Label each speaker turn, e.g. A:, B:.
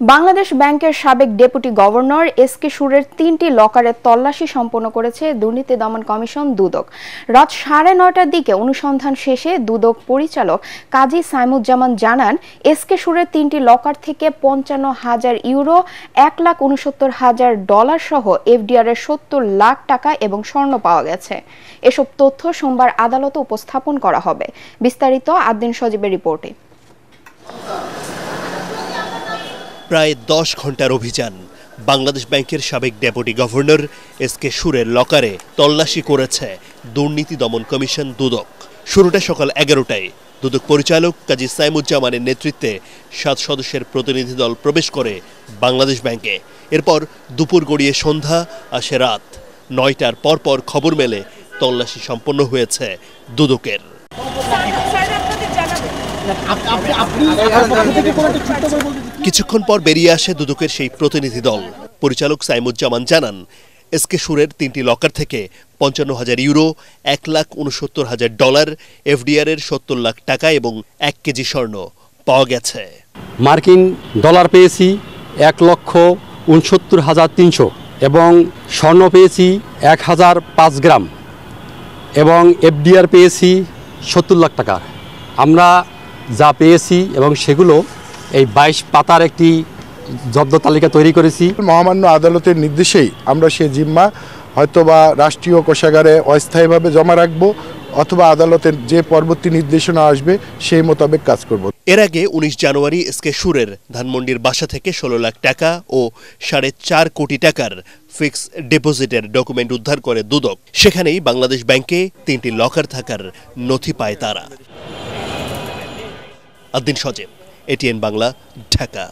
A: বাংলাদেশ ব্যাংকের সাবেক deputy governor S K সুরের ৩টি লকারের তল্লাশি সম্পন্ন করেছে দুর্নীতি দমন কমিশন দুদক। রাত ৯:৩০টার দিকে অনুসন্ধান শেষে দুদক পরিচালক কাজী সাইমুজ্জামান জানান, এস কে সুরের ৩টি লকার থেকে ৫৫,০০০ ইউরো, $১,৬৯,০০০ সহ এফডিআর এর ৭০ লাখ টাকা এবং স্বর্ণ পাওয়া গেছে। এসব তথ্য সোমবার আদালতে উপস্থাপন করা হবে। বিস্তারিত আদ্দিন সজীবের রিপোর্টে।
B: প্রায় ১০ ঘন্টার অভিযান। বাংলাদেশ ব্যাংকের সাবেক ডেপুটি গভর্নর এস কে সুরের লকারে তল্লাশি করেছে দুর্নীতি দমন কমিশন দুদক। শুরুটা সকাল ১১টায়। দুদক পরিচালক কাজী সাইমুজ্জামানের নেতৃত্বে ৭ সদস্যের প্রতিনিধি দল প্রবেশ করে বাংলাদেশ ব্যাংকে। এরপর দুপুর গড়িয়ে সন্ধ্যা, আসে রাত ৯টার পরপর খবর মেলে তল্লাশি সম্পন্ন হয়েছে দুদকের। কিছুক্ষণ পর বেরিয়ে আসে দুদকের সেই প্রতিনিধি দল। পরিচালক সাইমুজ্জামান জানান, এস কে সুরের ৩টি লকার থেকে ৫৫,০০০ ইউরো, $১,৬৯,০০০, এফডিআর এর ৭০ লাখ টাকা এবং ১ কেজি স্বর্ণ পাওয়া গেছে।
C: মার্কিন ডলার পেয়েছি ১,৬৯,৩০০ এবং স্বর্ণ পেয়েছি ১,০০৫ গ্রাম এবং এফডিআর পেয়েছি ৭০ লাখ টাকা। আমরা যা পেয়েছি এবং সেগুলো এই ২২ পাতার একটি জব্দ তালিকা তৈরি করেছি।
D: মহামান্য আদালতের নির্দেশেই আমরা সে জিম্মা হয়তোবা রাষ্ট্রীয় কোষাগারে অস্থায়ীভাবে জমা রাখবো অথবা আদালতের যে পরবর্তী নির্দেশনা আসবে সেই মোতাবেক কাজ করব।
B: এর আগে ১৯ জানুয়ারি এস কে সুরের ধানমন্ডির বাসা থেকে ১৬ লাখ টাকা ও ৪.৫ কোটি টাকার ফিক্সড ডিপোজিটের ডকুমেন্ট উদ্ধার করে দুদক। সেখানেই বাংলাদেশ ব্যাংকে ৩টি লকার থাকার নথি পায় তারা। আদ্দিন সজীব, এটিএন বাংলা, ঢাকা।